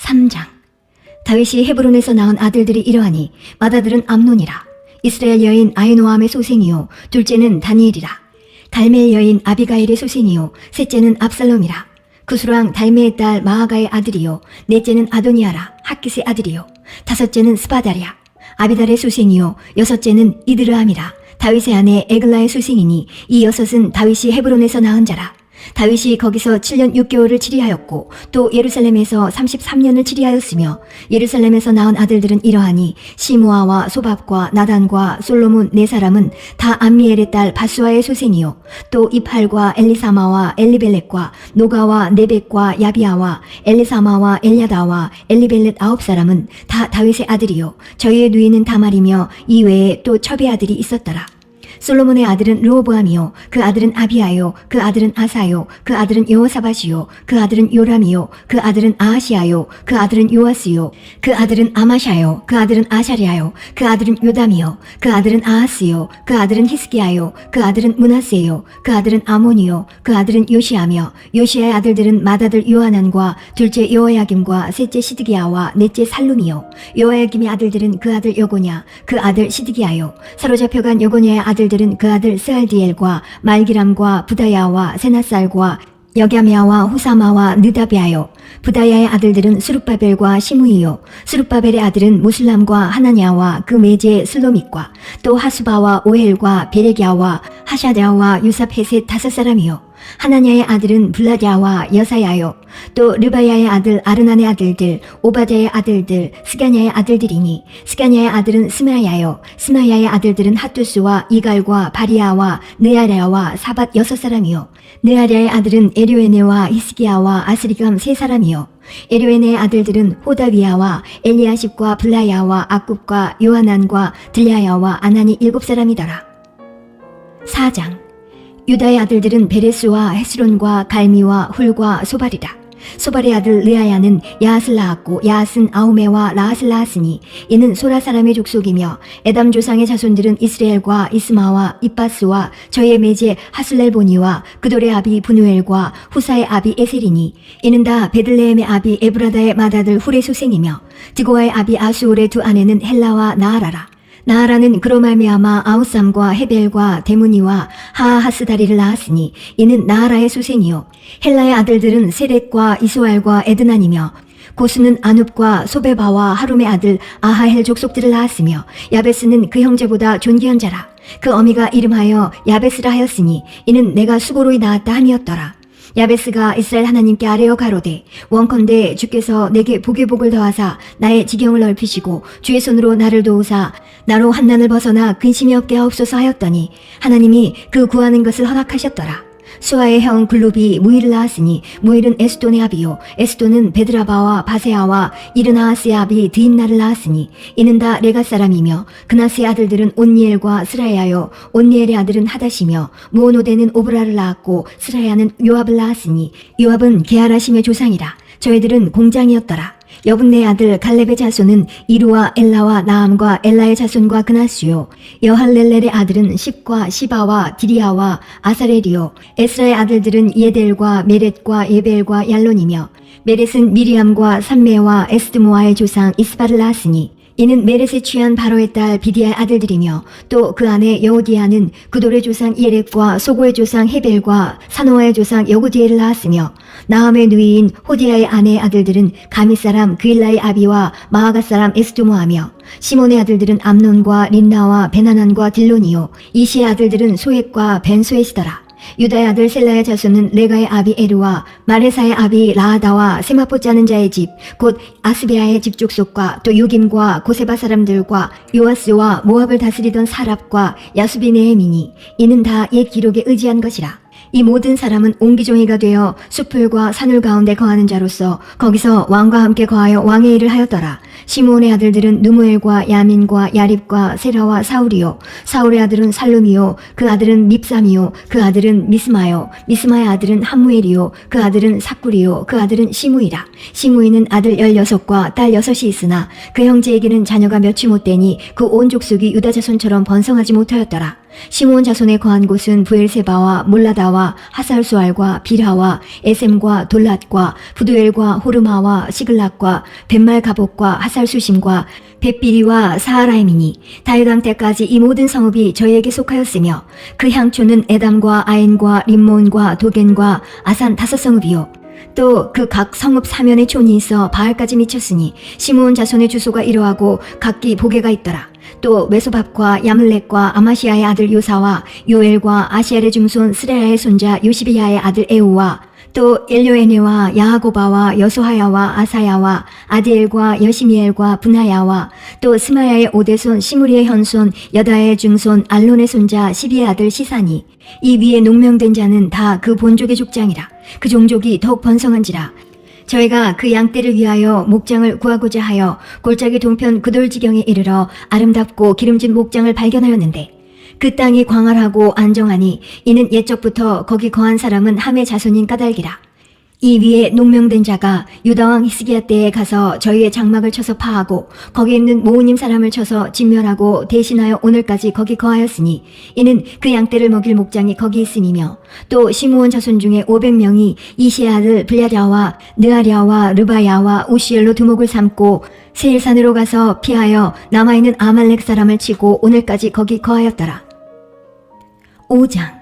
3장. 다윗이 헤브론에서 낳은 아들들이 이러하니 맏아들은 암논이라. 이스라엘 여인 아히노암의 소생이요 둘째는 다니엘이라. 갈멜 여인 아비가일의 소생이요 셋째는 압살롬이라. 구스랑 달메의 딸 마아가의 아들이요 넷째는 아도니아라 학깃의 아들이요 다섯째는 스바다랴. 아비달의 소생이요 여섯째는 이드르암이라. 다윗의 아내 에글라의 소생이니 이 여섯은 다윗이 헤브론에서 낳은 자라. 다윗이 거기서 7년 6개월을 치리하였고 또 예루살렘에서 33년을 치리하였으며 예루살렘에서 낳은 아들들은 이러하니 시므아와 소밥과 나단과 솔로몬 네 사람은 다 암미엘의 딸 바수아의 소생이요 또 이팔과 엘리사마와 엘리벨렛과 노가와 네벡과 야비아와 엘리사마와 엘야다와 엘리벨렛 9사람은 다 다윗의 아들이요 저희의 누이는 다말이며 이외에 또 첩의 아들이 있었더라. 솔로몬의 아들은 르호보암이요 그 아들은 아비아요 그 아들은 아사요 그 아들은 여호사밧이요 그 아들은 요람이요 그 아들은 아하시아요 그 아들은 요아스요 그 아들은 아마샤요 그 아들은 아샤리아요 그 아들은 요담이요 그 아들은 아하스요 그 아들은 히스기야요 그 아들은 므낫세요 그 아들은 아몬이요 그 아들은 요시아며 요시아의 아들들은 맏아들 요하난과 둘째 여호야김과 셋째 시드기야와 넷째 살룸이요 여호야김의 아들들은 그 아들 여고냐 그 아들 시드기야요 사로잡혀간 여고냐의 아들들은 그 아들 스알디엘과 말기람과 부다야와 세나살과 여갸미아와 후사마와 느다비아요. 부다야의 아들들은 수룹바벨과 시므이요 수룹바벨의 아들은 무슬람과 하나냐와 그 매제 슬로밋과 또 하수바와 오헬과 베레기야와 하샤랴와 유삽헤셋 5사람이요 하나냐의 아들은 블라디아와 여사야요 또 르바야의 아들 아르난의 아들들 오바댜의 아들들 스가냐의 아들들이니 스가냐의 아들은 스마야요 스마야의 아들들은 핫두스와 이갈과 바리아와 느아랴와 사밧 6사람이요 느아랴의 아들은 에료에네와 히스기야와 아스리감 3사람이요 에료에네의 아들들은 호다위야와 엘리아십과 블라야와 악굽과 요하난과 들야야와 아나니 7사람이더라. 4장. 유다의 아들들은 베레스와 헤스론과 갈미와 훌과 소발이라. 소발의 아들 르아야는 야앗을 낳았고 야앗은 아우메와 라앗을 낳았으니 이는 소라 사람의 족속이며 에담 조상의 자손들은 이스라엘과 이스마와 이빠스와 저의 매제 하슬렐보니와 그돌의 아비 분우엘과 후사의 아비 에셀이니 이는 다 베들레헴의 아비 에브라다의 맏아들 훌의 소생이며 드고아의 아비 아수올의 두 아내는 헬라와 나아라라. 나아라는 그로 말미암아 아우삼과 헤벨과 데무니와 하하스다리를 낳았으니 이는 나아라의 소생이요 헬라의 아들들은 세렉과 이소알과 에드난이며 고수는 아눕과 소베바와 하룸의 아들 아하헬 족속들을 낳았으며 야베스는 그 형제보다 존귀한 자라. 그 어미가 이름하여 야베스라 하였으니 이는 내가 수고로이 낳았다 함이었더라. 야베스가 이스라엘 하나님께 아뢰어 가로되 원컨대 주께서 내게 복의 복을 더하사 나의 지경을 넓히시고 주의 손으로 나를 도우사 나로 환난을 벗어나 근심이 없게 하옵소서 하였더니 하나님이 그 구하는 것을 허락하셨더라. 수아의 형 글룹이 무일을 낳았으니 무일은 에스돈의 아비요 에스돈은 베드라바와 바세아와 이르나아스의 아비 드임나를 낳았으니 이는 다 레가 사람이며 그나스의 아들들은 온니엘과 스라야요 온니엘의 아들은 하다시며 무오노데는 오브라를 낳았고 스라야는 요압을 낳았으니 요압은 게하라심의 조상이라. 저희들은 공장이었더라. 여분네의 아들 갈렙의 자손은 이루와 엘라와 나암과 엘라의 자손과 그나스요 여할렐렐의 아들은 십과 시바와 디리아와 아사렐이요 에스라의 아들들은 예델과 메렛과 예벨과 얄론이며 메렛은 미리암과 삼메와 에스드모아의 조상 이스바를 낳았으니 이는 메렛에 취한 바로의 딸 비디아의 아들들이며 또 그 아내 여호디아는 그돌의 조상 예렉과 소고의 조상 헤벨과 사노아의 조상 여구디엘을 낳았으며 나함의 누이인 호디아의 아내의 아들들은 가미 사람 그일라의 아비와 마아가 사람 에스두모하며 시몬의 아들들은 암논과 린나와 베나난과 딜론이요 이시의 아들들은 소헷과 벤소헷이더라. 유다의 아들 셀라의 자손은 레가의 아비 에르와 마레사의 아비 라하다와 세마포 짜는 자의 집 곧 아스베아의 집 족속과 또 유김과 고세바 사람들과 요아스와 모압을 다스리던 사랍과 야수비네헤미니 이는 다 옛 기록에 의지한 것이라. 이 모든 사람은 옹기종이가 되어 숲풀과 산울 가운데 거하는 자로서 거기서 왕과 함께 거하여 왕의 일을 하였더라. 시므온의 아들들은 누무엘과 야민과 야립과 세라와 사울이요 사울의 아들은 살룸이요 그 아들은 밉삼이요 그 아들은 미스마요 미스마의 아들은 함무엘이요 그 아들은 삭굴이요 그 아들은 시므이라. 시므이는 아들 16과 딸 6이 있으나 그 형제에게는 자녀가 몇이 못되니 그 온 족속이 유다 자손처럼 번성하지 못하였더라. 시므온 자손에 거한 곳은 부엘세바와 몰라다와 하살수알과 빌하와 에셈과 돌랏과 부두엘과 호르마와 시글락과 벳말 가복과 하살수심과 벳비리와 사하라임이니 다윗 왕 때까지 이 모든 성읍이 저희에게 속하였으며 그 향초는 에담과 아인과 림몬과 도겐과 아산 5성읍이요 또 그 각 성읍 사면에 촌이 있어 바알까지 미쳤으니 시므온 자손의 주소가 이러하고 각기 보게가 있더라. 또 메소밥과 야물렉과 아마시아의 아들 요사와 요엘과 아시엘의 중손 스레야의 손자 요시비야의 아들 에우와 또 엘요에네와 야하고바와 여소하야와 아사야와 아디엘과 여시미엘과 분하야와 또 스마야의 오대손 시무리의 현손 여다의 중손 알론의 손자 시비의 아들 시사니 이 위에 농명된 자는 다 그 본족의 족장이라. 그 종족이 더욱 번성한지라. 저희가 그 양떼를 위하여 목장을 구하고자 하여 골짜기 동편 그돌지경에 이르러 아름답고 기름진 목장을 발견하였는데 그 땅이 광활하고 안정하니 이는 옛적부터 거기 거한 사람은 함의 자손인 까닭이라. 이 위에 농명된 자가 유다왕 히스기야 때에 가서 저희의 장막을 쳐서 파하고 거기 있는 모우님 사람을 쳐서 진멸하고 대신하여 오늘까지 거기 거하였으니 이는 그 양떼를 먹일 목장이 거기 있음이며 또 시므온 자손 중에 500명이 이시의 아들 블야랴와 느아랴와 르바야와 우시엘로 두목을 삼고 세일산으로 가서 피하여 남아있는 아말렉 사람을 치고 오늘까지 거기 거하였더라. 5장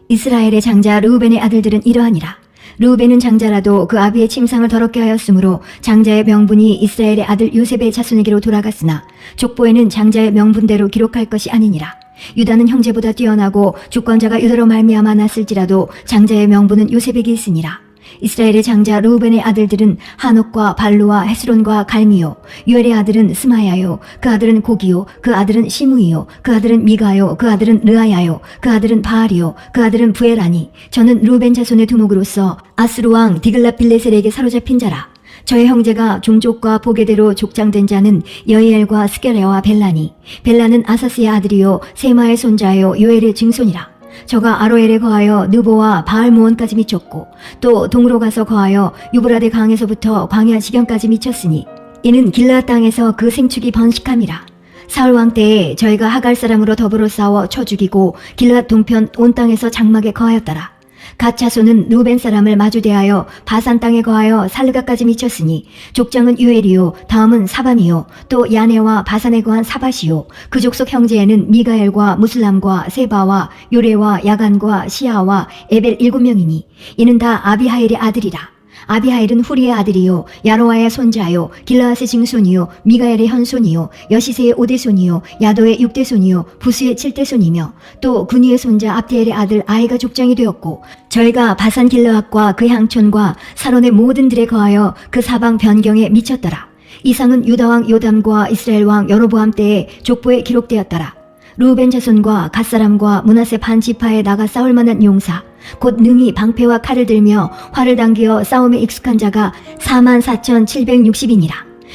이스라엘의 장자 르우벤의 아들들은 이러하니라. 르우벤은 장자라도 그 아비의 침상을 더럽게 하였으므로 장자의 명분이 이스라엘의 아들 요셉의 자손에게로 돌아갔으나 족보에는 장자의 명분대로 기록할 것이 아니니라. 유다는 형제보다 뛰어나고 주권자가 유다로 말미암아 났을지라도 장자의 명분은 요셉에게 있으니라. 이스라엘의 장자 르우벤의 아들들은 하녹과 발루와 헤스론과 갈미요 요엘의 아들은 스마야요 그 아들은 고기요 그 아들은 시므이요 그 아들은 미가요 그 아들은 르아야요 그 아들은 바알이요 그 아들은 부엘하니 저는 르우벤 자손의 두목으로서 아스루 왕 디글랏빌레셀에게 사로잡힌 자라. 저의 형제가 종족과 보게대로 족장된 자는 여이엘과 스게레와 벨라니 벨라는 아사스의 아들이요 세마의 손자요 요엘의 증손이라. 저가 아로엘에 거하여 느보와 바알모온까지 미쳤고 또 동으로 가서 거하여 유브라데 강에서부터 광야 지경까지 미쳤으니 이는 길르앗 땅에서 그 생축이 번식함이라. 사울 왕 때에 저희가 하갈 사람으로 더불어 싸워 쳐 죽이고 길르앗 동편 온 땅에서 장막에 거하였더라. 갓 자손은 루벤 사람을 마주대하여 바산 땅에 거하여 살르가까지 미쳤으니 족장은 유엘이요 다음은 사밤이요 또 야네와 바산에 거한 사바시요 그 족속 형제에는 미가엘과 무슬람과 세바와 요레와 야간과 시아와 에벨 7명이니 이는 다 아비하엘의 아들이라. 아비하엘은 후리의 아들이요 야로와의 손자요 길르앗의 증손이요 미가엘의 현손이요 여시세의 5대손이요 야도의 6대손이요 부스의 7대손이며 또 군위의 손자 압디엘의 아들 아이가 족장이 되었고 저희가 바산 길르앗과 그 향촌과 사론의 모든 들에 거하여 그 사방 변경에 미쳤더라. 이상은 유다왕 요담과 이스라엘 왕 여로보암 때에 족보에 기록되었더라. 르우벤 자손과 갓사람과 므낫세 반 지파에 나가 싸울 만한 용사 곧 능히 방패와 칼을 들며 활을 당기어 싸움에 익숙한 자가 44,760이니라.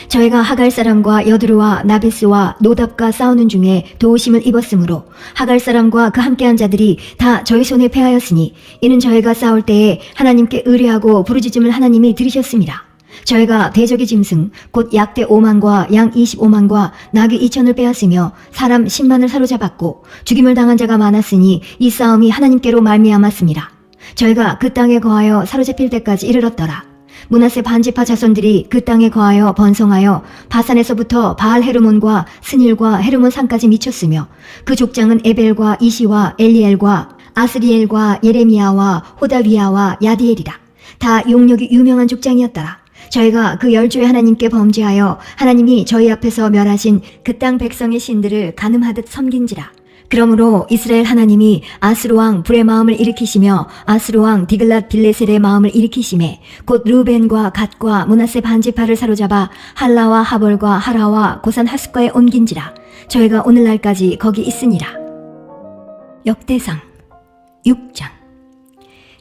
저희가 하갈 사람과 여드루와 나베스와 노답과 싸우는 중에 도우심을 입었으므로 하갈 사람과 그 함께한 자들이 다 저희 손에 패하였으니 이는 저희가 싸울 때에 하나님께 의뢰하고 부르짖음을 하나님이 들으셨습니다. 저희가 대적의 짐승 곧 약대 5만과 양 25만과 나귀 2천을 빼앗으며 사람 10만을 사로잡았고 죽임을 당한 자가 많았으니 이 싸움이 하나님께로 말미암았습니다. 저희가 그 땅에 거하여 사로잡힐 때까지 이르렀더라. 므낫세 반지파 자손들이 그 땅에 거하여 번성하여 바산에서부터 바알 헤르몬과 스닐과 헤르몬 산까지 미쳤으며 그 족장은 에벨과 이시와 엘리엘과 아스리엘과 예레미야와 호다위야와 야디엘이라. 다 용력이 유명한 족장이었더라. 저희가 그 열조의 하나님께 범죄하여 하나님이 저희 앞에서 멸하신 그 땅 백성의 신들을 간음하듯 섬긴지라. 그러므로 이스라엘 하나님이 아스루 왕 불의 마음을 일으키시며 아스루 왕 디글랏 빌레셀의 마음을 일으키시매 곧 르우벤과 갓과 므낫세 반지파를 사로잡아 할라와 하볼과 하라와 고산 하숫가에 옮긴지라. 저희가 오늘날까지 거기 있으니라. 역대상 6장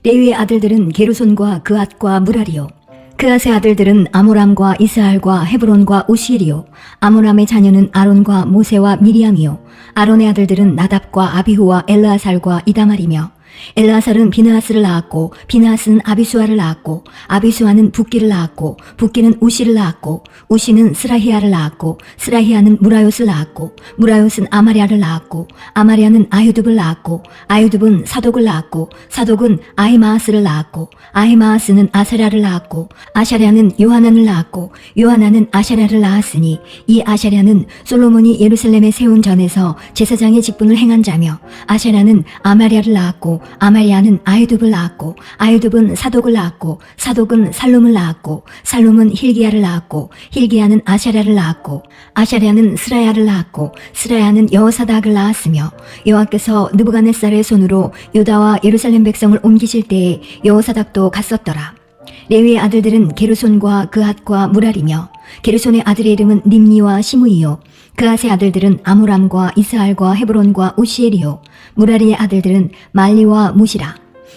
레위의 아들들은 게르손과 그앗과 무라리요 그앗의 아들들은 아모람과 이스할과 헤브론과 우시엘이요 아모람의 자녀는 아론과 모세와 미리암이요 아론의 아들들은 나답과 아비후와 엘르아살과 이다말이며 엘르아살은 비느하스를 낳았고 비느하스는 아비수아를 낳았고 아비수아는 붓기를 낳았고 붓기는 우시를 낳았고 우시는 스라히아를 낳았고 스라히아는 무라요스를 낳았고 무라요스는 아마리아를 낳았고 아마리아는 아유둡을 낳았고 아유둡은 사독을 낳았고 사독은 아히마아스를 낳았고 아히마아스는 아사랴를 낳았고 아샤랴는 요하난을 낳았고 요하난은 아샤랴를 낳았으니 이 아샤랴는 솔로몬이 예루살렘에 세운 전에서 제사장의 직분을 행한 자며 아샤랴는 아마리아를 낳았고 아마리아는 아유둡을 낳았고 아유둡은 사독을 낳았고 사독은 살룸을 낳았고 살룸은 힐기야를 낳았고 힐기야는 아샤랴를 낳았고 아샤랴는 스라야를 낳았고 스라야는 여호사닥을 낳았으며 여호와께서 느부갓네살의 손으로 유다와 예루살렘 백성을 옮기실 때에 여호사닥도 갔었더라. 레위의 아들들은 게르손과 그앗과 무랄이며 게르손의 아들의 이름은 님니와 시므이요 그앗의 아들들은 아므람과 이스할과 헤브론과 우시엘이요 무라리의 아들들은 말리와 무시라.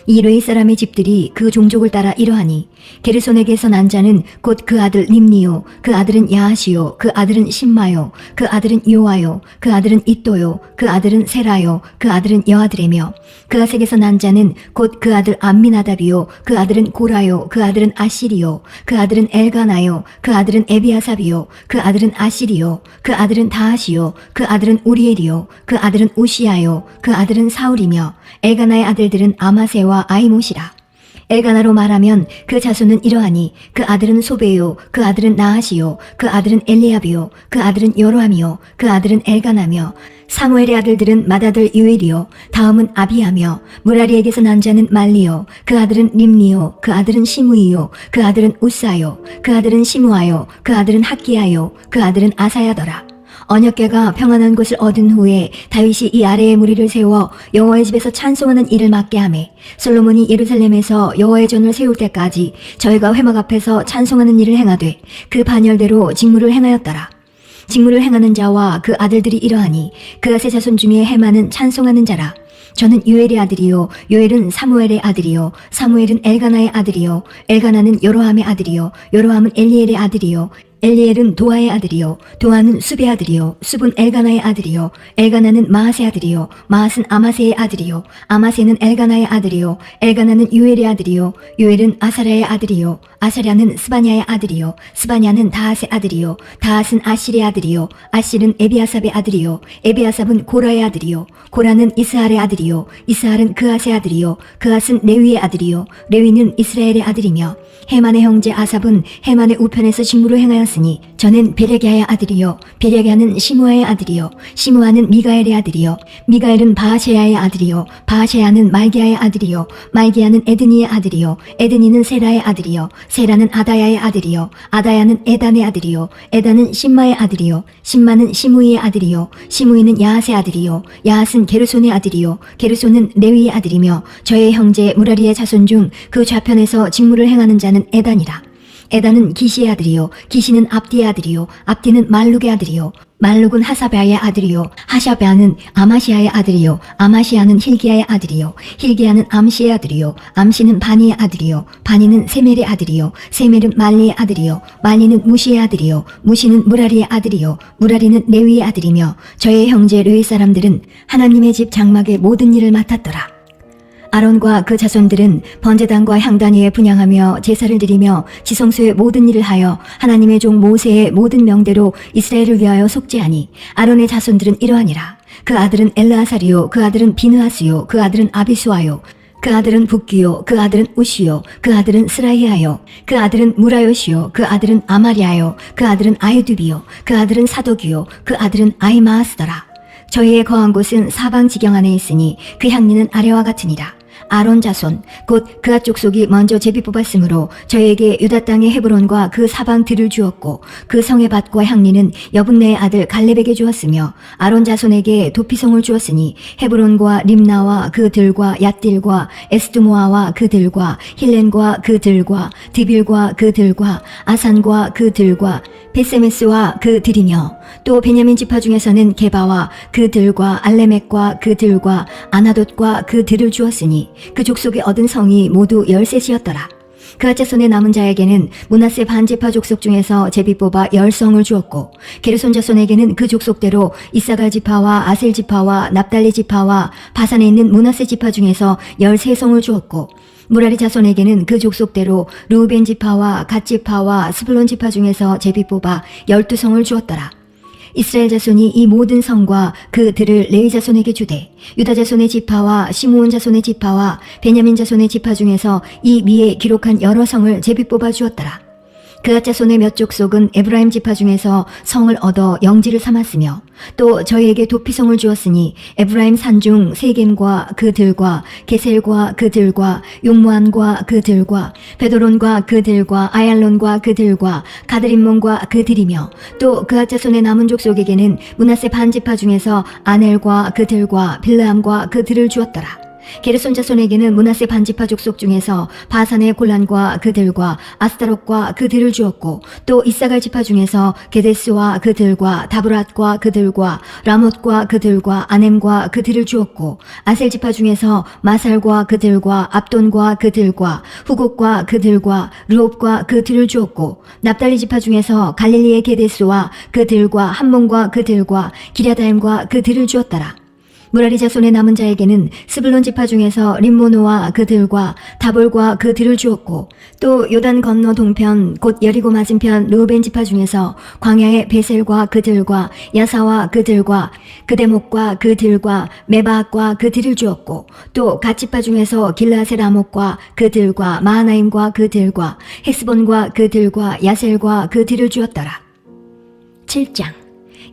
이 레위 사람의 집들이 그 종족을 따라 이러하니 게르손에게서 난 자는 곧 그 아들 님니요 그 아들은 야하시요 그 아들은 심마요 그 아들은 요아요 그 아들은 이또요 그 아들은 세라요 그 아들은 여아드레며 그앗에게서 난 자는 곧 그 아들 암미나답이요 그 아들은 고라요 그 아들은 아시리요 그 아들은 엘가나요 그 아들은 에비아삽이요 그 아들은 아시리요 그 아들은 다하시요 그 아들은 우리엘이요 그 아들은 우시야요 그 아들은 사울이며 엘가나의 아들들은 아마세와 아이못이라. 엘가나로 말하면 그 자손은 이러하니 그 아들은 소베요 그 아들은 나하시요 그 아들은 엘리압이요 그 아들은 여로함이요 그 아들은 엘가나며 사무엘의 아들들은 맏아들 유엘이요 다음은 아비야며 무라리에게서 난 자는 말리요 그 아들은 림니요 그 아들은 시므이요 그 아들은 우사요 그 아들은 시므아요 그 아들은 학기야요 그 아들은 아사야더라. 언약궤가 평안한 곳을 얻은 후에 다윗이 이 아래에 무리를 세워 여호와의 집에서 찬송하는 일을 맡게 하매 솔로몬이 예루살렘에서 여호와의 전을 세울 때까지 저희가 회막 앞에서 찬송하는 일을 행하되 그 반열대로 직무를 행하였더라. 직무를 행하는 자와 그 아들들이 이러하니 그앗의 자손 중에 헤마는 찬송하는 자라. 저는 유엘의 아들이요 요엘은 사무엘의 아들이요 사무엘은 엘가나의 아들이요 엘가나는 여로함의 아들이요 여로함은 엘리엘의 아들이요 엘리엘은 도아의 아들이요 도아는 숲의 아들이요 숲은 엘가나의 아들이요 엘가나는 마하스의 아들이요 마하스는 아마세의 아들이요 아마세는 엘가나의 아들이요 엘가나는 유엘의 아들이요 유엘은 아사랴의 아들이요 아사랴는 스바냐의 아들이요 스바냐는 다핫의 아들이요 다핫은 아실의 아들이요 아실은 에비아삽의 아들이요 에비아삽은 고라의 아들이요 고라는 이스할의 아들이요 이스할은 그앗의 아들이요 그앗은 레위의 아들이요 레위는 이스라엘의 아들이며 헤만의 형제 아삽은 헤만의 우편에서 직무를 행하였으니 저는 베레기야의 아들이요 베레기야는 시므아의 아들이요 시므아는 미가엘의 아들이요 미가엘은 바하셰야의 아들이요 바하셰야는 말기야의 아들이요 말기야는 에드니의 아들이요 에드니는 세라의 아들이요 세라는 아다야의 아들이요 아다야는 에단의 아들이요 에단은 심마의 아들이요 심마는 시므이의 아들이요 시므이는 야핫의 아들이요 야핫은 게르손의 아들이요 게르손은 레위의 아들이며 저의 형제 무라리의 자손 중 그 좌편에서 직무를 행하는 자는 에단이라. 에단은 기시의 아들이요 기시는 압디의 아들이요 압디는 말룩의 아들이요 말룩은 하사베아의 아들이요 하샤베아는 아마시아의 아들이요 아마시아는 힐기야의 아들이요 힐기야는 암시의 아들이요 암시는 바니의 아들이요 바니는 세멜의 아들이요 세멜은 말리의 아들이요 말리는 무시의 아들이요 무시는 무라리의 아들이요 무라리는 레위의 아들이며 저의 형제 레위 사람들은 하나님의 집 장막의 모든 일을 맡았더라. 아론과 그 자손들은 번제단과 향단 위에 분향하며 제사를 드리며 지성소의 모든 일을 하여 하나님의 종 모세의 모든 명대로 이스라엘을 위하여 속죄하니 아론의 자손들은 이러하니라. 그 아들은 엘르아살이요 그 아들은 비느하스요 그 아들은 아비수아요 그 아들은 붓기요 그 아들은 우시요 그 아들은 스라히아요 그 아들은 무라요시요 그 아들은 아마리아요 그 아들은 아유둡이요 그 아들은 사독이요 그 아들은 아히마아스더라. 저희의 거한 곳은 사방 지경 안에 있으니 그 향리는 아래와 같으니라. 아론 자손 곧 그앗 족속이 먼저 제비 뽑았으므로 저에게 유다 땅의 헤브론과 그 사방 들을 주었고 그 성의 밭과 향리는 여분네의 아들 갈렙에게 주었으며 아론 자손에게 도피성을 주었으니 헤브론과 림나와 그 들과 얏딜과 에스드모아와 그 들과 힐렌과 그 들과 드빌과 그 들과 아산과 그 들과 베세메스와 그 들이며 또 베냐민 지파 중에서는 게바와 그 들과 알레멕과 그 들과 아나돗과 그 들을 주었으니 그 족속이 얻은 성이 모두 13이었더라. 그앗 자손의 남은 자에게는 므낫세 반지파 족속 중에서 제비 뽑아 10성을 주었고 게르손 자손에게는 그 족속대로 이사갈 지파와 아셀 지파와 납달리 지파와 바산에 있는 므낫세 지파 중에서 13성을 주었고 무라리 자손에게는 그 족속대로 르우벤 지파와 갓 지파와 스불론 지파 중에서 제비 뽑아 12성을 주었더라. 이스라엘 자손이 이 모든 성과 그들을 레위 자손에게 주되 유다 자손의 지파와 시므온 자손의 지파와 베냐민 자손의 지파 중에서 이 위에 기록한 여러 성을 제비 뽑아 주었더라. 그앗 자손의 몇 족속은 에브라임 지파 중에서 성을 얻어 영지를 삼았으며 또 저희에게 도피성을 주었으니 에브라임 산중 세겜과 그들과 게셀과 그들과 용무안과 그들과 베도론과 그들과 아얄론과 그들과 가드림몬과 그들이며 또 그앗 자손의 남은 족속에게는 므낫세 반지파 중에서 아넬과 그들과 빌르암과 그들을 주었더라. 게르손 자손에게는 므낫세 반지파 족속 중에서 바산의 골란과 그들과 아스타롯과 그들을 주었고 또 이사갈 지파 중에서 게데스와 그들과 다브랏과 그들과 라못과 그들과 아넴과 그들을 주었고 아셀 지파 중에서 마살과 그들과 압돈과 그들과 후곡과 그들과 르옵과 그들을 주었고 납달리 지파 중에서 갈릴리의 게데스와 그들과 함몬과 그들과 기랴다임과 그들을 주었더라. 무라리 자손의 남은 자에게는 스불론 지파 중에서 림모노와 그들과 다볼과 그들을 주었고 또 요단 건너 동편 곧 여리고 맞은편 르우벤 지파 중에서 광야의 베셀과 그들과 야사와 그들과 그데목과 그들과 메바악과 그들을 주었고 또 갓 지파 중에서 길르앗의 라목과 그들과 마하나임과 그들과 헤스본과 그들과 야셀과 그들을 주었더라. 7장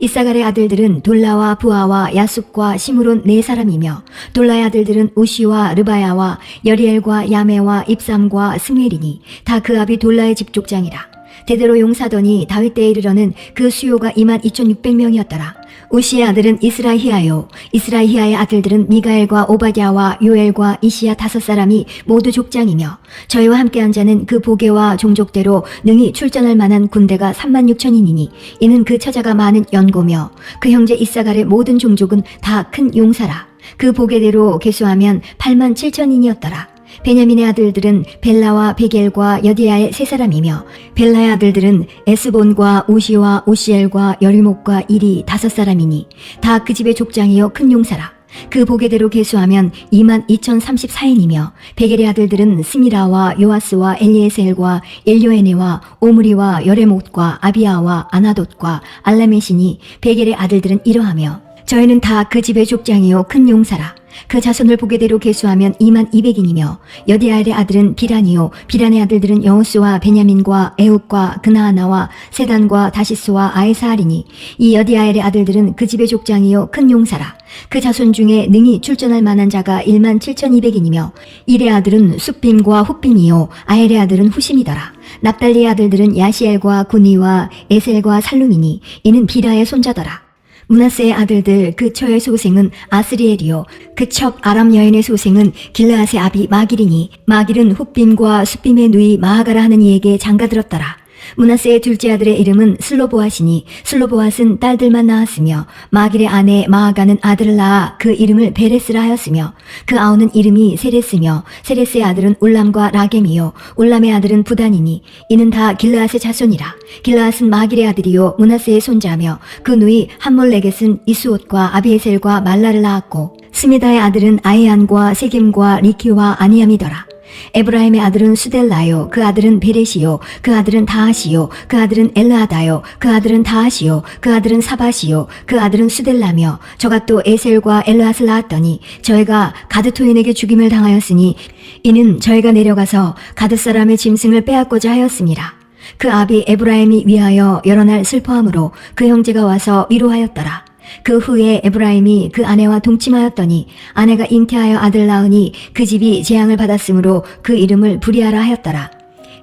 이사갈의 아들들은 돌라와 부하와 야숲과 시므론 4사람이며 돌라의 아들들은 우시와 르바야와 여리엘과 야메와 입삼과 스무엘이니 다 그 아비 돌라의 집족장이라. 대대로 용사더니 다윗 때에 이르러는 그 수요가 22,600명이었더라. 우시의 아들은 이스라히야요. 이스라히야의 아들들은 미가엘과 오바댜와 요엘과 이시야 5사람이 모두 족장이며 저희와 함께한 자는 그 보게와 종족대로 능히 출전할 만한 군대가 36,000인이니 이는 그 처자가 많은 연고며 그 형제 이사갈의 모든 종족은 다 큰 용사라. 그 보게대로 계수하면 87,000인이었더라. 베냐민의 아들들은 벨라와 베겔과 여디야의 3사람이며 벨라의 아들들은 에스본과 우시와 우시엘과 여리목과 일이 5사람이니 다 그 집의 족장이요 큰 용사라. 그 보게대로 계수하면 22,034인이며 베겔의 아들들은 스미라와 요아스와 엘리에셀과 엘요에네와 오므리와 여레못과 아비아와 아나돗과 알라메시니 베겔의 아들들은 이러하며 저희는 다 그 집의 족장이요 큰 용사라. 그 자손을 보게대로 계수하면 22,200인이며 여디아엘의 아들은 비란이요 비란의 아들들은 여호수와 베냐민과 에욱과 그나아나와 세단과 다시스와 아에사알이니 이 여디아엘의 아들들은 그 집의 족장이요 큰 용사라. 그 자손 중에 능히 출전할 만한 자가 17,200인이며 일의 아들은 숫빔과 훗빔이요 아엘의 아들은 후심이더라. 납달리의 아들들은 야시엘과 구니와 에셀과 살룸이니 이는 비라의 손자더라. 므낫세의 아들들 그 처의 소생은 아스리엘이요 그 첩 아람 여인의 소생은 길르앗의 아비 마길이니 마길은 훗빔과 숫빔의 누이 마하가라 하는 이에게 장가들었더라. 므낫세의 둘째 아들의 이름은 슬로보앗이니 슬로보앗은 딸들만 낳았으며 마길의 아내 마하가는 아들을 낳아 그 이름을 베레스라 하였으며 그 아우는 이름이 세레스며 세레스의 아들은 울람과 라겜이요 울람의 아들은 부단이니 이는 다 길르앗의 자손이라. 길르앗은 마길의 아들이요 므낫세의 손자며 그 누이 함몰레겟은 이스옷과 아비에셀과 말라를 낳았고 스미다의 아들은 아이안과 세겜과 리키와 아니암이더라. 에브라임의 아들은 수델라요 그 아들은 베레시요 그 아들은 다하시요 그 아들은 엘르아다요 그 아들은 다하시요 그 아들은 사바시요 그 아들은 수델라며 저가 또 에셀과 엘르앗을 낳았더니 저희가 가드토인에게 죽임을 당하였으니 이는 저희가 내려가서 가드 사람의 짐승을 빼앗고자 하였습니다. 그 아비 에브라임이 위하여 여러 날 슬퍼함으로 그 형제가 와서 위로하였더라. 그 후에 에브라임이 그 아내와 동침하였더니 아내가 잉태하여 아들 낳으니 그 집이 재앙을 받았으므로 그 이름을 부리아라 하였더라.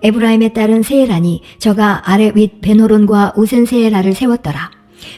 에브라임의 딸은 세엘하니 저가 아래 윗 베노론과 우센 세엘아를 세웠더라.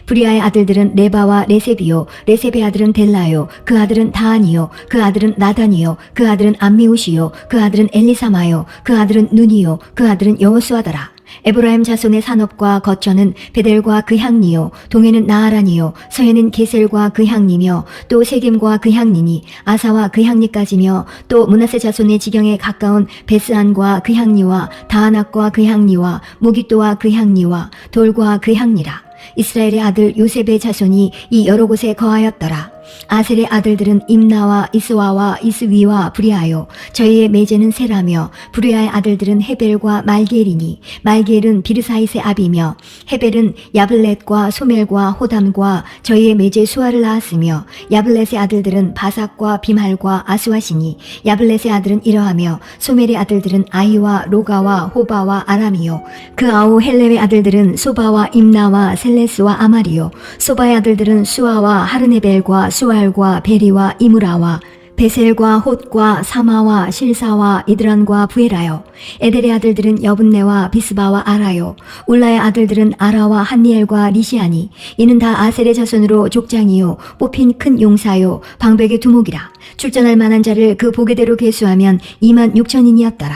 부리아의 아들들은 레바와 레셉이요 레셉의 아들은 델라요 그 아들은 다한이요 그 아들은 나단이요 그 아들은 암미우시요 그 아들은 엘리사마요 그 아들은 눈이요 그 아들은 여호수아더라. 에브라임 자손의 산업과 거처는 베델과 그 향리요 동해는 나아란이요 서해는 게셀과 그 향리며 또 세겜과 그 향리니 아사와 그 향리까지며 또 므낫세 자손의 지경에 가까운 베스안과 그 향리와 다아낙과 그 향리와 무깃도와 그 향리와 돌과 그 향리라. 이스라엘의 아들 요셉의 자손이 이 여러 곳에 거하였더라. 아셀의 아들들은 임나와 이스와와 이스위와 브리아요. 저희의 매제는 세라며 브리아의 아들들은 헤벨과 말게엘이니 말게엘은 비르사이스의 아비며 헤벨은 야블렛과 소멜과 호담과 저희의 매제 수아를 낳았으며 야블렛의 아들들은 바삭과 비말과 아스와시니 야블렛의 아들은 이러하며 소멜의 아들들은 아이와 로가와 호바와 아람이요 그 아우 헬렙의 아들들은 소바와 임나와 셀레스와 아마리요 소바의 아들들은 수아와 하르네벨과 수알과 베리와 이무라와 베셀과 홑과 사마와 실사와 이드란과 부에라요. 에델의 아들들은 여분네와 비스바와 아라요. 울라의 아들들은 아라와 한니엘과 리시아니. 이는 다 아셀의 자손으로 족장이요 뽑힌 큰 용사요 방백의 두목이라. 출전할 만한 자를 그 보게대로 계수하면 26,000인이었더라.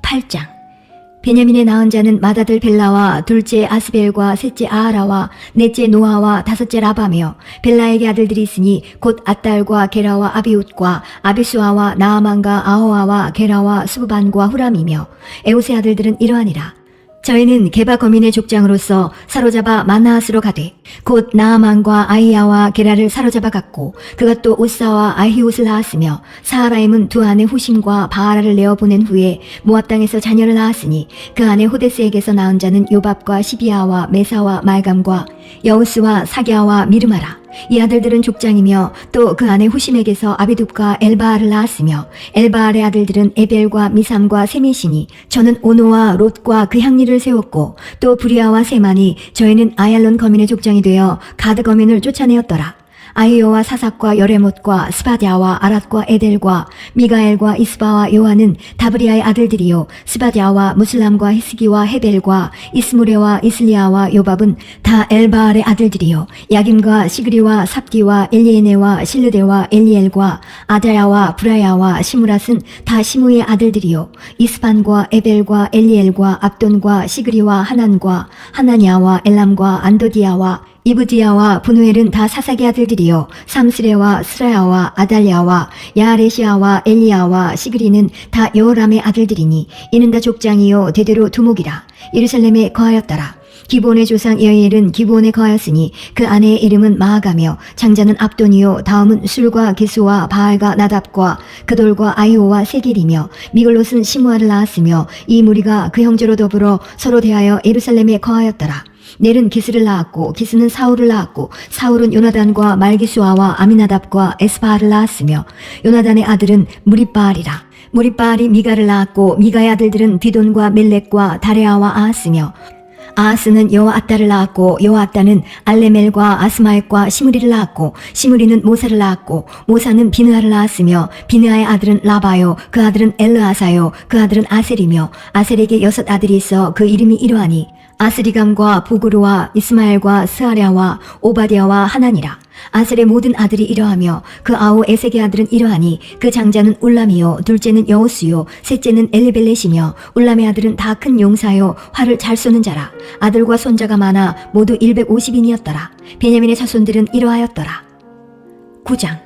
8장. 베냐민의 낳은 자는 맏아들 벨라와 둘째 아스벨과 셋째 아하라와 넷째 노아와 다섯째 라바며 벨라에게 아들들이 있으니 곧 아딸과 게라와 아비웃과 아비수아와 나아만과 아호아와 게라와 수부반과 후람이며 에웃의 아들들은 이러하니라. 저희는 게바 거민의 족장으로서 사로잡아 마나앗으로 가되 곧 나아만과 아이야와 게라를 사로잡아 갔고 그가 또 우사와 아히옷을 낳았으며 사하라임은 두 아내 후심과 바하라를 내어 보낸 후에 모압 땅에서 자녀를 낳았으니 그 아내 호데스에게서 낳은 자는 요밥과 시비아와 메사와 말감과 여우스와 사갸와 미르마라. 이 아들들은 족장이며 또 그 아내 후심에게서 아비둡과 엘바알을 낳았으며 엘바알의 아들들은 에벨과 미삼과 세메시니 저는 오노와 롯과 그 향리를 세웠고 또 브리아와 세만이 저희는 아얄론 거민의 족장이 되어 가드 거민을 쫓아내었더라. 아히오와 사삭과 여레못과 스바디아와 아랏과 에델과 미가엘과 이스바와 요한은 다브리아의 아들들이요 스바디아와 무슬람과 히스기와 헤벨과 이스무레와 이슬리아와 요밥은 다 엘바알의 아들들이요 야김과 시그리와 삽디와 엘리에네와 실르데와 엘리엘과 아다야와 브라야와 시무랏은 다 시무의 아들들이요 이스반과 에벨과 엘리엘과 압돈과 시그리와 하난과 하나냐와 엘람과 안도디아와 이브디아와 분우엘은 다 사삭의 아들들이요 삼스레와 스라야와 아달랴와 야아레시아와 엘리야와 시그리는 다 여호람의 아들들이니 이는 다 족장이요 대대로 두목이라. 예루살렘에 거하였더라. 기브온의 조상 여이엘은 기브온에 거하였으니 그 아내의 이름은 마아가며 장자는 압돈이요 다음은 술과 기수와 바알과 나답과 그돌과 아이오와 세겔이며 미글롯은 시므아를 낳았으며 이 무리가 그 형제로 더불어 서로 대하여 예루살렘에 거하였더라. 넬은 기스를 낳았고 기스는 사울을 낳았고 사울은 요나단과 말기수아와 아미나답과 에스바알을 낳았으며 요나단의 아들은 무립바알이라. 무립바알이 미가를 낳았고 미가의 아들들은 디돈과 멜렉과 다레아와 아하스며 아하스는 여호아따를 낳았고 여호아따는 알레멜과 아스마액과 시므리를 낳았고 시므리는 모사를 낳았고 모사는 비느하를 낳았으며 비느하의 아들은 라바요 그 아들은 엘르아사요 그 아들은 아셀이며 아셀에게 6 아들이 있어 그 이름이 이러하니 아스리감과 부그루와 이스마엘과 스아랴와 오바디아와 하나니라. 아셀의 모든 아들이 이러하며 그 아우 에색의 아들은 이러하니 그 장자는 울람이요 둘째는 여호수요 셋째는 엘리벨렛이며 울람의 아들은 다 큰 용사요 활을 잘 쏘는 자라. 아들과 손자가 많아 모두 150인이었더라. 베냐민의 자손들은 이러하였더라. 9장.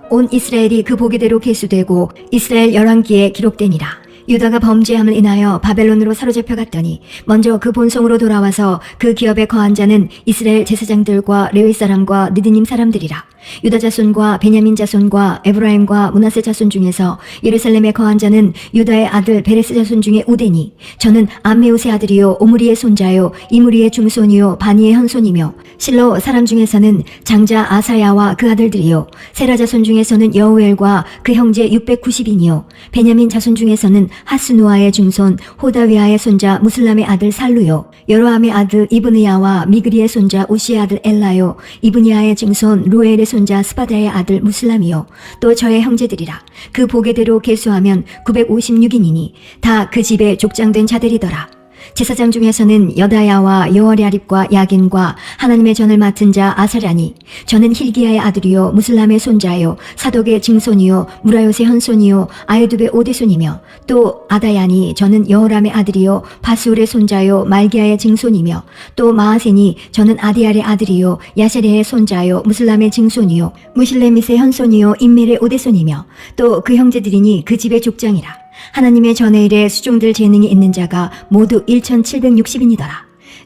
온 이스라엘이 그 보기대로 계수되고 이스라엘 열왕기에 기록되니라. 유다가 범죄함을 인하여 바벨론으로 사로잡혀 갔더니 먼저 그 본성으로 돌아와서 그 기업에 거한 자는 이스라엘 제사장들과 레위 사람과 느디님 사람들이라. 유다 자손과 베냐민 자손과 에브라임과 므낫세 자손 중에서 예루살렘에 거한 자는 유다의 아들 베레스 자손 중에 우데니 저는 암메우스의 아들이요 오므리의 손자요 이므리의 중손이요 바니의 현손이며 실로 사람 중에서는 장자 아사야와 그 아들들이요 세라 자손 중에서는 여우엘과 그 형제 690인이요 베냐민 자손 중에서는 하스누아의 중손 호다위아의 손자 무슬람의 아들 살루요 여로함의 아들 이브니야와 미그리의 손자 우시의 아들 엘라요 이브니야의 증손 루엘의 손자 스바다의 아들 무슬람이요 또 저의 형제들이라. 그 보게대로 계수하면 956인이니 다 그 집에 족장된 자들이더라. 제사장 중에서는 여다야와 여어랴립과 야긴과 하나님의 전을 맡은 자 아사랴니 저는 힐기야의 아들이요 무슬람의 손자요 사독의 증손이요 무라요의 현손이요 아유둡의 오대손이며 또 아다야니 저는 여호람의 아들이요 바스울의 손자요 말기야의 증손이며 또 마아세니 저는 아디알의 아들이요 야세레의 손자요 무슬람의 증손이요 무실레밋의 현손이요 임멜의 오대손이며 또 그 형제들이니 그 집의 족장이라. 하나님의 전의 일에 수종들 재능이 있는 자가 모두 1760인이더라.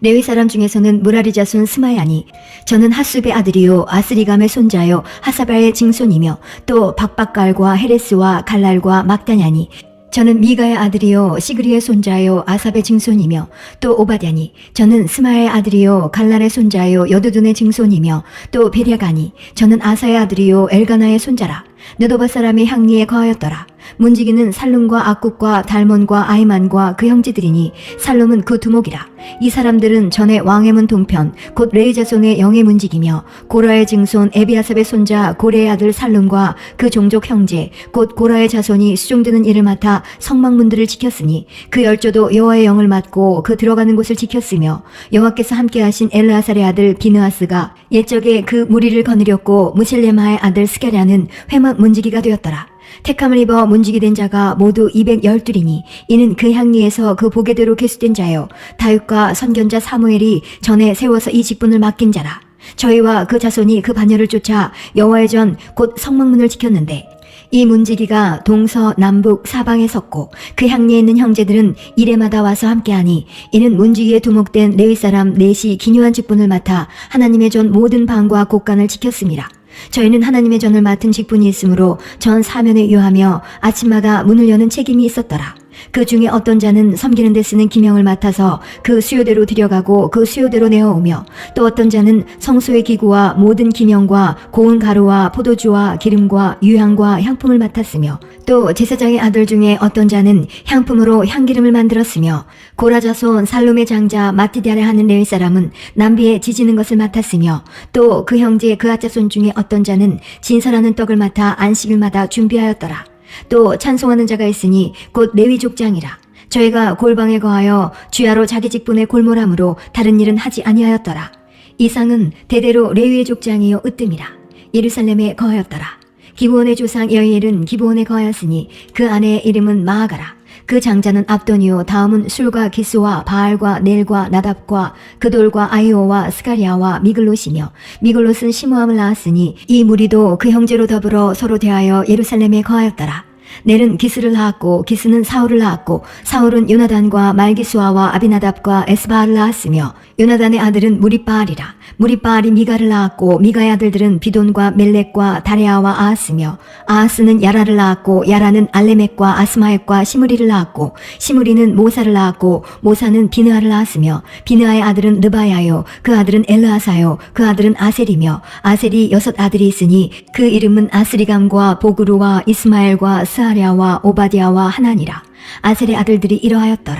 레위 사람 중에서는 무라리 자손 스마야니 저는 핫숲의 아들이요 아스리감의 손자요 하사바의 증손이며 또 박박갈과 헤레스와 갈랄과 막다냐니 저는 미가의 아들이요 시그리의 손자요 아삽의 증손이며 또 오바댜니 저는 스마의 아들이요 갈랄의 손자요 여두둔의 증손이며 또 베랴가니 저는 아사의 아들이요 엘가나의 손자라. 느도바 사람이 향리에 거하였더라. 문지기는 살룸과 악국과 달몬과 아이만과 그 형제들이니 살룸은 그 두목이라. 이 사람들은 전에 왕의 문 동편 곧 레위 자손의 영의 문지기며 고라의 증손 에비아삽의 손자 고레의 아들 살룸과 그 종족 형제 곧 고라의 자손이 수종드는 일을 맡아 성막문들을 지켰으니 그 열조도 여호와의 영을 맡고 그 들어가는 곳을 지켰으며 여호와께서 함께하신 엘르아살의 아들 비느하스가 옛적에 그 무리를 거느렸고 무셀레마의 아들 스가랴는 회막 문지기가 되었더라. 택함을 입어 문지기된 자가 모두 212이니 이는 그 향리에서 그 보게대로 계수된 자요 다윗과 선견자 사무엘이 전에 세워서 이 직분을 맡긴 자라. 저희와 그 자손이 그 반열을 쫓아 여호와의 전 곧 성막문을 지켰는데 이 문지기가 동서 남북 사방에 섰고 그 향리에 있는 형제들은 이레마다 와서 함께하니 이는 문지기에 두목된 레위 사람 넷이 기묘한 직분을 맡아 하나님의 전 모든 방과 곳간을 지켰습니다. 저희는 하나님의 전을 맡은 직분이 있으므로 전 사면에 유하며 아침마다 문을 여는 책임이 있었더라. 그 중에 어떤 자는 섬기는 데 쓰는 기명을 맡아서 그 수요대로 들여가고 그 수요대로 내어오며 또 어떤 자는 성소의 기구와 모든 기명과 고운 가루와 포도주와 기름과 유향과 향품을 맡았으며 또 제사장의 아들 중에 어떤 자는 향품으로 향기름을 만들었으며 고라 자손 살룸의 장자 마티디아라 하는 레위 사람은 남비에 지지는 것을 맡았으며 또 그 형제 그 아자손 중에 어떤 자는 진설하는 떡을 맡아 안식일마다 준비하였더라. 또 찬송하는 자가 있으니 곧 레위 족장이라. 저희가 골방에 거하여 주야로 자기 직분에 골몰함으로 다른 일은 하지 아니하였더라. 이상은 대대로 레위의 족장이요 으뜸이라. 예루살렘에 거하였더라. 기브온의 조상 여이엘은 기브온에 거하였으니 그 아내의 이름은 마아가라. 그 장자는 압돈이요 다음은 술과 기스와 바알과 넬과 나답과 그돌과 아이오와 스가리아와 미글롯이며 미글롯은 시므함을 낳았으니 이 무리도 그 형제로 더불어 서로 대하여 예루살렘에 거하였더라. 넬은 기스를 낳았고 기스는 사울을 낳았고 사울은 요나단과 말기수아와 아비나답과 에스바알을 낳았으며 요나단의 아들은 무리바알이라. 무리바알이 미가를 낳았고 미가의 아들들은 비돈과 멜렉과 다레아와 아하스며 아하스는 야라를 낳았고 야라는 알레멕과 아스마액과 시므리를 낳았고 시므리는 모사를 낳았고 모사는 비느하를 낳았으며 비느하의 아들은 르바야요 그 아들은 엘르아사요 그 아들은 아셀이며 아셀이 6 아들이 있으니 그 이름은 아스리감과 보그루와 이스마엘과 스아랴와 오바디아와 하나니라. 아셀의 아들들이 이러하였더라.